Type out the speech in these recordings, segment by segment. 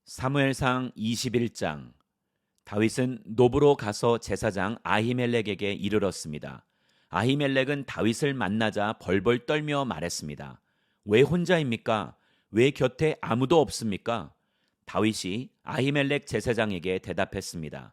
사무엘상 21장. 다윗은 노브로 가서 제사장 아히멜렉에게 이르렀습니다. 아히멜렉은 다윗을 만나자 벌벌 떨며 말했습니다. 왜 혼자입니까? 왜 곁에 아무도 없습니까? 다윗이 아히멜렉 제사장에게 대답했습니다.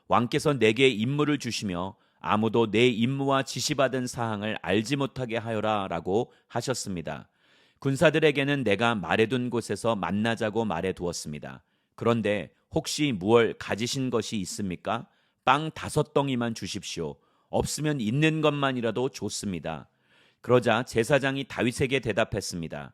왕께서 내게 임무를 주시며 아무도 내 임무와 지시받은 사항을 알지 못하게 하여라 라고 하셨습니다. 군사들에게는 내가 말해둔 곳에서 만나자고 말해두었습니다. 그런데 혹시 무얼 가지신 것이 있습니까? 빵 5덩이만 주십시오. 없으면 있는 것만이라도 좋습니다. 그러자 제사장이 다윗에게 대답했습니다.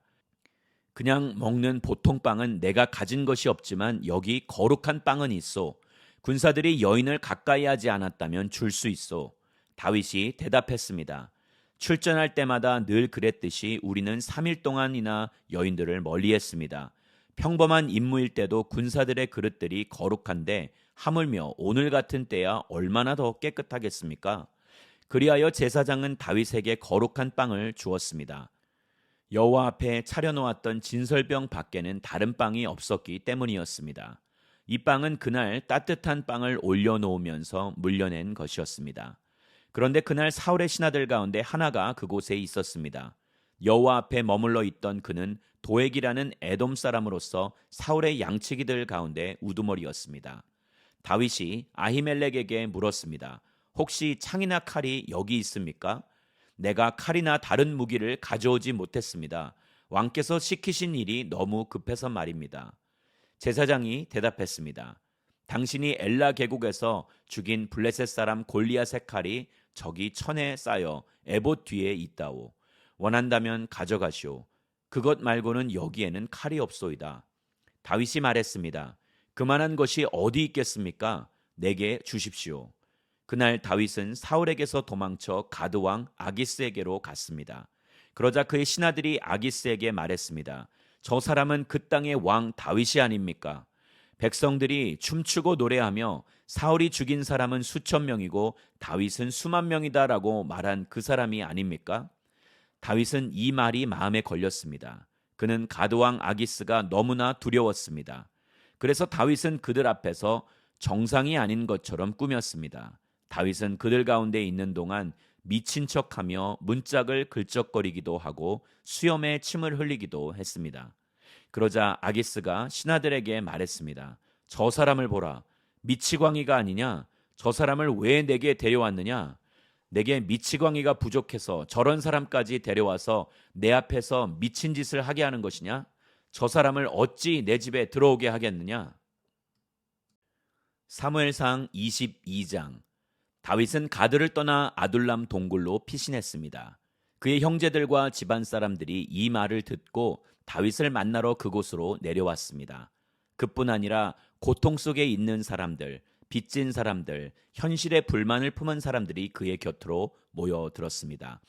그냥 먹는 보통 빵은 내가 가진 것이 없지만 여기 거룩한 빵은 있어. 군사들이 여인을 가까이 하지 않았다면 줄 수 있어. 다윗이 대답했습니다. 출전할 때마다 늘 그랬듯이 우리는 3일 동안이나 여인들을 멀리했습니다. 평범한 임무일 때도 군사들의 그릇들이 거룩한데 하물며 오늘 같은 때야 얼마나 더 깨끗하겠습니까? 그리하여 제사장은 다윗에게 거룩한 빵을 주었습니다. 여호와 앞에 차려놓았던 진설병 밖에는 다른 빵이 없었기 때문이었습니다. 이 빵은 그날 따뜻한 빵을 올려놓으면서 물려낸 것이었습니다. 그런데 그날 사울의 신하들 가운데 하나가 그곳에 있었습니다. 여호와 앞에 머물러 있던 그는 도액이라는 에돔 사람으로서 사울의 양치기들 가운데 우두머리였습니다. 다윗이 아히멜렉에게 물었습니다. 혹시 창이나 칼이 여기 있습니까? 내가 칼이나 다른 무기를 가져오지 못했습니다. 왕께서 시키신 일이 너무 급해서 말입니다. 제사장이 대답했습니다. 당신이 엘라 계곡에서 죽인 블레셋 사람 골리앗의 칼이 저기 천에 쌓여 에봇 뒤에 있다오. 원한다면 가져가시오. 그것 말고는 여기에는 칼이 없소이다. 다윗이 말했습니다. 그만한 것이 어디 있겠습니까? 내게 주십시오. 그날 다윗은 사울에게서 도망쳐 가드 왕 아기스에게로 갔습니다. 그러자 그의 신하들이 아기스에게 말했습니다. 저 사람은 그 땅의 왕 다윗이 아닙니까? 백성들이 춤추고 노래하며 사울이 죽인 사람은 수천 명이고 다윗은 수만 명이다라고 말한 그 사람이 아닙니까? 다윗은 이 말이 마음에 걸렸습니다. 그는 가드왕 아기스가 너무나 두려웠습니다. 그래서 다윗은 그들 앞에서 정상이 아닌 것처럼 꾸몄습니다. 다윗은 그들 가운데 있는 동안 미친 척하며 문짝을 긁적거리기도 하고 수염에 침을 흘리기도 했습니다. 그러자 아기스가 신하들에게 말했습니다. 저 사람을 보라. 미치광이가 아니냐? 저 사람을 왜 내게 데려왔느냐? 내게 미치광이가 부족해서 저런 사람까지 데려와서 내 앞에서 미친 짓을 하게 하는 것이냐? 저 사람을 어찌 내 집에 들어오게 하겠느냐? 사무엘상 22장. 다윗은 가드를 떠나 아둘람 동굴로 피신했습니다. 그의 형제들과 집안 사람들이 이 말을 듣고 다윗을 만나러 그곳으로 내려왔습니다. 그뿐 아니라 고통 속에 있는 사람들, 빚진 사람들, 현실에 불만을 품은 사람들이 그의 곁으로 모여들었습니다.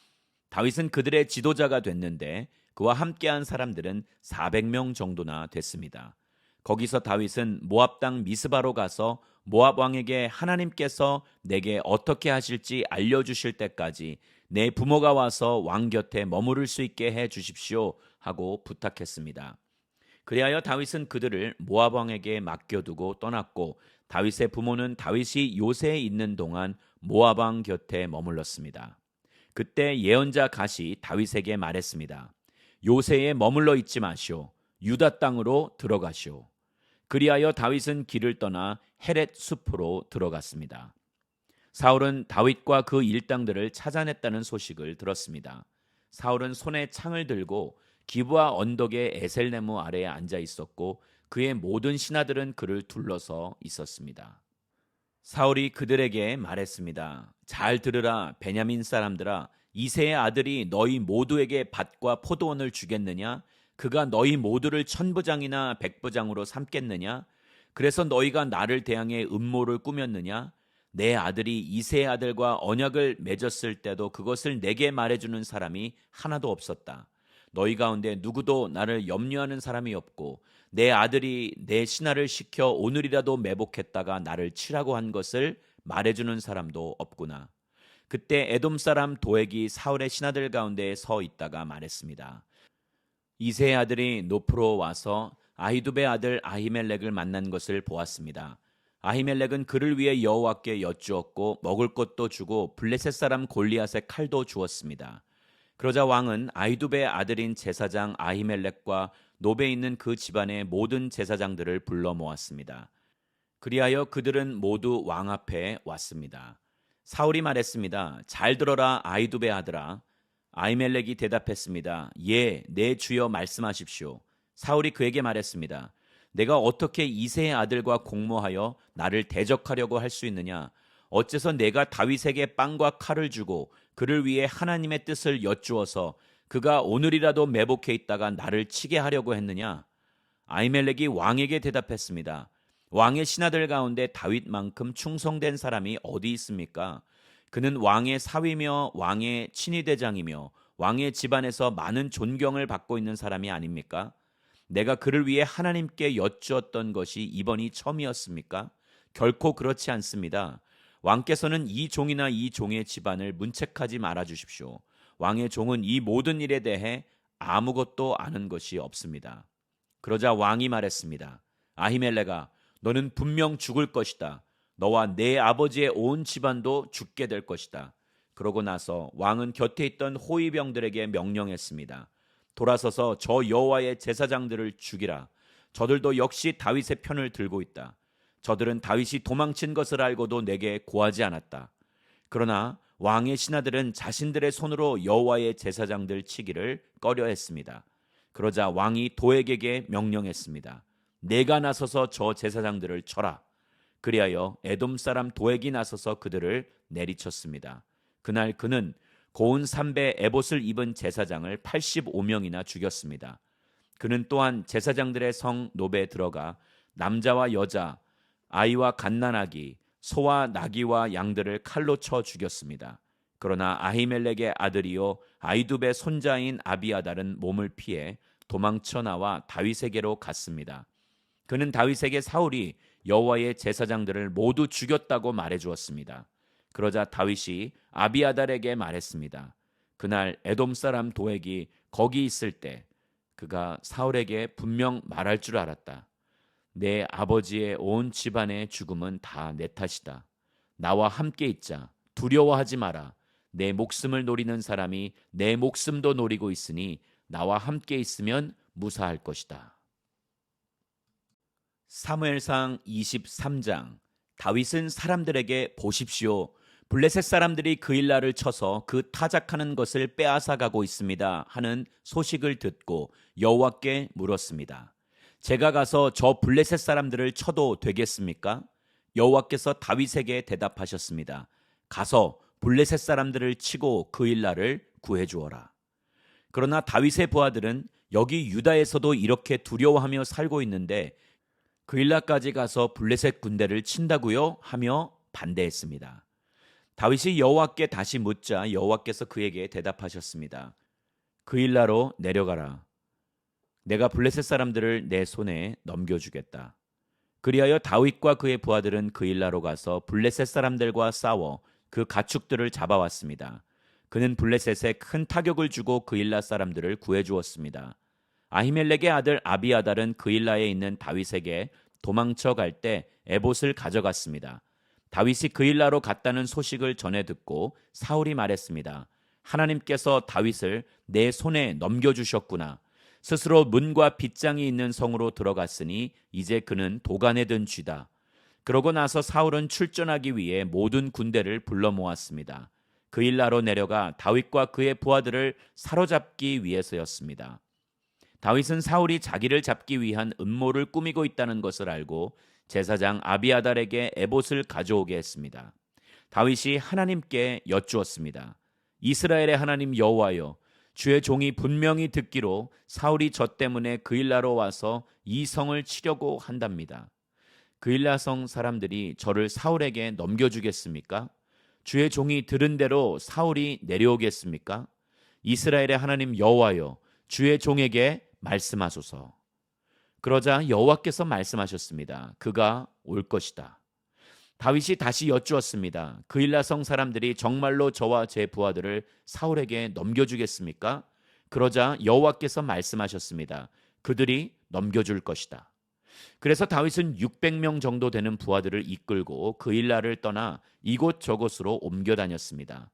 다윗은 그들의 지도자가 됐는데 그와 함께한 사람들은 400명 정도나 됐습니다. 거기서 다윗은 모압 땅 미스바로 가서 모압 왕에게 하나님께서 내게 어떻게 하실지 알려주실 때까지 내 부모가 와서 왕 곁에 머무를 수 있게 해 주십시오 하고 부탁했습니다. 그리하여 다윗은 그들을 모압 왕에게 맡겨두고 떠났고 다윗의 부모는 다윗이 요새에 있는 동안 모압 왕 곁에 머물렀습니다. 그때 예언자 갓이 다윗에게 말했습니다. 요새에 머물러 있지 마시오. 유다 땅으로 들어가시오. 그리하여 다윗은 길을 떠나 헤렛 숲으로 들어갔습니다. 사울은 다윗과 그 일당들을 찾아냈다는 소식을 들었습니다. 사울은 손에 창을 들고 기브아 언덕의 에셀나무 아래에 앉아 있었고 그의 모든 신하들은 그를 둘러서 있었습니다. 사울이 그들에게 말했습니다. 잘 들으라 베냐민 사람들아, 이새의 아들이 너희 모두에게 밭과 포도원을 주겠느냐? 그가 너희 모두를 천부장이나 백부장으로 삼겠느냐? 그래서 너희가 나를 대항해 음모를 꾸몄느냐? 내 아들이 이새의 아들과 언약을 맺었을 때도 그것을 내게 말해주는 사람이 하나도 없었다. 너희 가운데 누구도 나를 염려하는 사람이 없고 내 아들이 내 신하를 시켜 오늘이라도 매복했다가 나를 치라고 한 것을 말해주는 사람도 없구나. 그때 에돔 사람 도액이 사울의 신하들 가운데 서 있다가 말했습니다. 이새의 아들이 노프로 와서 아히두베의 아들 아히멜렉을 만난 것을 보았습니다. 아히멜렉은 그를 위해 여호와께 여쭈었고 먹을 것도 주고 블레셋 사람 골리앗의 칼도 주었습니다. 그러자 왕은 아히두베의 아들인 제사장 아히멜렉과 노베에 있는 그 집안의 모든 제사장들을 불러 모았습니다. 그리하여 그들은 모두 왕 앞에 왔습니다. 사울이 말했습니다. 잘 들어라 아히두베 아들아. 아히멜렉이 대답했습니다. 예, 내 주여 말씀하십시오. 사울이 그에게 말했습니다. 내가 어떻게 이새의 아들과 공모하여 나를 대적하려고 할 수 있느냐? 어째서 내가 다윗에게 빵과 칼을 주고 그를 위해 하나님의 뜻을 여쭈어서 그가 오늘이라도 매복해 있다가 나를 치게 하려고 했느냐? 아히멜렉이 왕에게 대답했습니다. 왕의 신하들 가운데 다윗만큼 충성된 사람이 어디 있습니까? 그는 왕의 사위며 왕의 친위대장이며 왕의 집안에서 많은 존경을 받고 있는 사람이 아닙니까? 내가 그를 위해 하나님께 여쭈었던 것이 이번이 처음이었습니까? 결코 그렇지 않습니다. 왕께서는 이 종이나 이 종의 집안을 문책하지 말아 주십시오. 왕의 종은 이 모든 일에 대해 아무것도 아는 것이 없습니다. 그러자 왕이 말했습니다. 아히멜렉아, 너는 분명 죽을 것이다. 너와 내 아버지의 온 집안도 죽게 될 것이다. 그러고 나서 왕은 곁에 있던 호위병들에게 명령했습니다. 돌아서서 저 여호와의 제사장들을 죽이라. 저들도 역시 다윗의 편을 들고 있다. 저들은 다윗이 도망친 것을 알고도 내게 고하지 않았다. 그러나 왕의 신하들은 자신들의 손으로 여호와의 제사장들 치기를 꺼려했습니다. 그러자 왕이 도액에게 명령했습니다. 내가 나서서 저 제사장들을 쳐라. 그리하여 에돔 사람 도액이 나서서 그들을 내리쳤습니다. 그날 그는 고운 삼배 에봇을 입은 제사장을 85명이나 죽였습니다. 그는 또한 제사장들의 성 노베에 들어가 남자와 여자, 아이와 갓난아기, 소와 나귀와 양들을 칼로 쳐 죽였습니다. 그러나 아히멜렉의 아들이요 아히두베 손자인 아비아달은 몸을 피해 도망쳐 나와 다윗에게로 갔습니다. 그는 다윗에게 사울이 여호와의 제사장들을 모두 죽였다고 말해 주었습니다. 그러자 다윗이 아비아달에게 말했습니다. 그날 에돔 사람 도액이 거기 있을 때 그가 사울에게 분명 말할 줄 알았다. 내 아버지의 온 집안의 죽음은 다 내 탓이다. 나와 함께 있자. 두려워하지 마라. 내 목숨을 노리는 사람이 내 목숨도 노리고 있으니 나와 함께 있으면 무사할 것이다. 사무엘상 23장. 다윗은 사람들에게 보십시오. 블레셋 사람들이 그일라를 쳐서 그 타작하는 것을 빼앗아 가고 있습니다 하는 소식을 듣고 여호와께 물었습니다. 제가 가서 저 블레셋 사람들을 쳐도 되겠습니까? 여호와께서 다윗에게 대답하셨습니다. 가서 블레셋 사람들을 치고 그일라를 구해 주어라. 그러나 다윗의 부하들은 여기 유다에서도 이렇게 두려워하며 살고 있는데 그일라까지 가서 블레셋 군대를 친다고요? 하며 반대했습니다. 다윗이 여호와께 다시 묻자 여호와께서 그에게 대답하셨습니다. 그일라로 내려가라. 내가 블레셋 사람들을 내 손에 넘겨주겠다. 그리하여 다윗과 그의 부하들은 그일라로 가서 블레셋 사람들과 싸워 그 가축들을 잡아왔습니다. 그는 블레셋에 큰 타격을 주고 그일라 사람들을 구해주었습니다. 아히멜렉의 아들 아비아달은 그일라에 있는 다윗에게 도망쳐 갈 때 에봇을 가져갔습니다. 다윗이 그일라로 갔다는 소식을 전해 듣고 사울이 말했습니다. 하나님께서 다윗을 내 손에 넘겨주셨구나. 스스로 문과 빗장이 있는 성으로 들어갔으니 이제 그는 도간에 든 쥐다. 그러고 나서 사울은 출전하기 위해 모든 군대를 불러 모았습니다. 그일라로 내려가 다윗과 그의 부하들을 사로잡기 위해서였습니다. 다윗은 사울이 자기를 잡기 위한 음모를 꾸미고 있다는 것을 알고 제사장 아비아달에게 에봇을 가져오게 했습니다. 다윗이 하나님께 여쭈었습니다. 이스라엘의 하나님 여호와여, 주의 종이 분명히 듣기로 사울이 저 때문에 그일라로 와서 이 성을 치려고 한답니다. 그일라 성 사람들이 저를 사울에게 넘겨주겠습니까? 주의 종이 들은 대로 사울이 내려오겠습니까? 이스라엘의 하나님 여호와여, 주의 종에게 말씀하소서. 그러자 여호와께서 말씀하셨습니다. 그가 올 것이다. 다윗이 다시 여쭈었습니다. 그일라 성 사람들이 정말로 저와 제 부하들을 사울에게 넘겨주겠습니까? 그러자 여호와께서 말씀하셨습니다. 그들이 넘겨줄 것이다. 그래서 다윗은 600명 정도 되는 부하들을 이끌고 그 일라를 떠나 이곳저곳으로 옮겨 다녔습니다.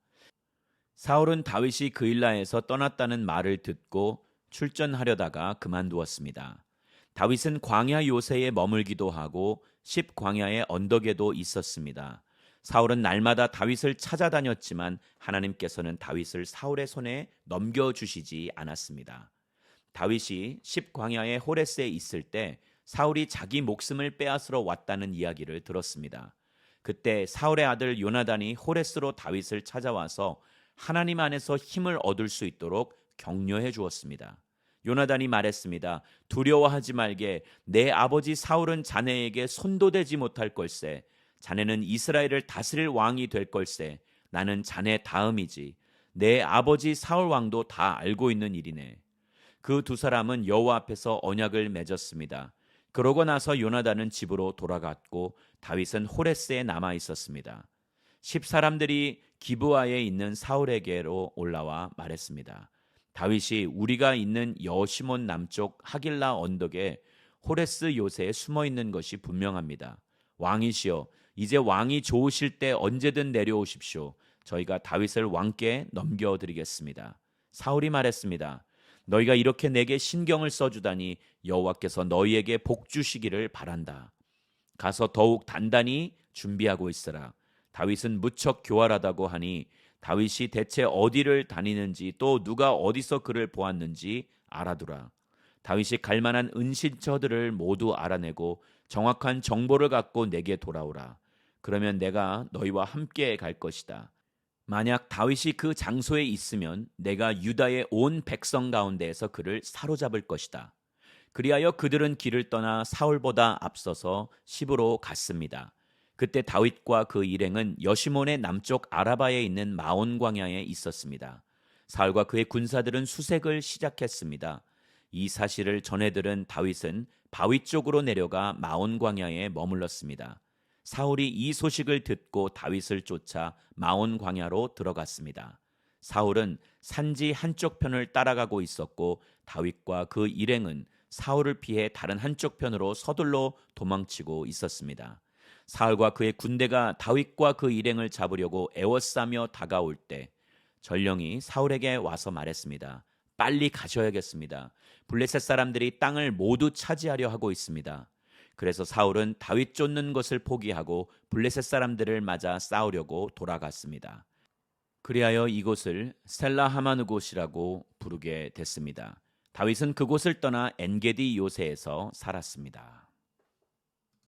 사울은 다윗이 그 일라에서 떠났다는 말을 듣고 출전하려다가 그만두었습니다. 다윗은 광야 요새에 머물기도 하고 십 광야의 언덕에도 있었습니다. 사울은 날마다 다윗을 찾아다녔지만 하나님께서는 다윗을 사울의 손에 넘겨주시지 않았습니다. 다윗이 십 광야의 호레스에 있을 때 사울이 자기 목숨을 빼앗으러 왔다는 이야기를 들었습니다. 그때 사울의 아들 요나단이 호레스로 다윗을 찾아와서 하나님 안에서 힘을 얻을 수 있도록 격려해 주었습니다. 요나단이 말했습니다. 두려워하지 말게. 내 아버지 사울은 자네에게 손도 대지 못할 걸세. 자네는 이스라엘을 다스릴 왕이 될 걸세. 나는 자네 다음이지. 내 아버지 사울 왕도 다 알고 있는 일이네. 그 두 사람은 여호와 앞에서 언약을 맺었습니다. 그러고 나서 요나단은 집으로 돌아갔고 다윗은 호레스에 남아 있었습니다. 10사람들이 기브아에 있는 사울에게로 올라와 말했습니다. 다윗이 우리가 있는 여시몬 남쪽 하길라 언덕에 호레스 요새에 숨어 있는 것이 분명합니다. 왕이시여, 이제 왕이 좋으실 때 언제든 내려오십시오. 저희가 다윗을 왕께 넘겨드리겠습니다. 사울이 말했습니다. 너희가 이렇게 내게 신경을 써주다니 여호와께서 너희에게 복 주시기를 바란다. 가서 더욱 단단히 준비하고 있으라. 다윗은 무척 교활하다고 하니 다윗이 대체 어디를 다니는지 또 누가 어디서 그를 보았는지 알아두라. 다윗이 갈 만한 은신처들을 모두 알아내고 정확한 정보를 갖고 내게 돌아오라. 그러면 내가 너희와 함께 갈 것이다. 만약 다윗이 그 장소에 있으면 내가 유다의 온 백성 가운데에서 그를 사로잡을 것이다. 그리하여 그들은 길을 떠나 사울보다 앞서서 시브로 갔습니다. 그때 다윗과 그 일행은 여시몬의 남쪽 아라바에 있는 마온 광야에 있었습니다. 사울과 그의 군사들은 수색을 시작했습니다. 이 사실을 전해들은 다윗은 바위 쪽으로 내려가 마온 광야에 머물렀습니다. 사울이 이 소식을 듣고 다윗을 쫓아 마온 광야로 들어갔습니다. 사울은 산지 한쪽 편을 따라가고 있었고 다윗과 그 일행은 사울을 피해 다른 한쪽 편으로 서둘러 도망치고 있었습니다. 사울과 그의 군대가 다윗과 그 일행을 잡으려고 애워싸며 다가올 때 전령이 사울에게 와서 말했습니다. 빨리 가셔야겠습니다. 블레셋 사람들이 땅을 모두 차지하려 하고 있습니다. 그래서 사울은 다윗 쫓는 것을 포기하고 블레셋 사람들을 맞아 싸우려고 돌아갔습니다. 그리하여 이곳을 셀라하마누곳이라고 부르게 됐습니다. 다윗은 그곳을 떠나 엔게디 요새에서 살았습니다.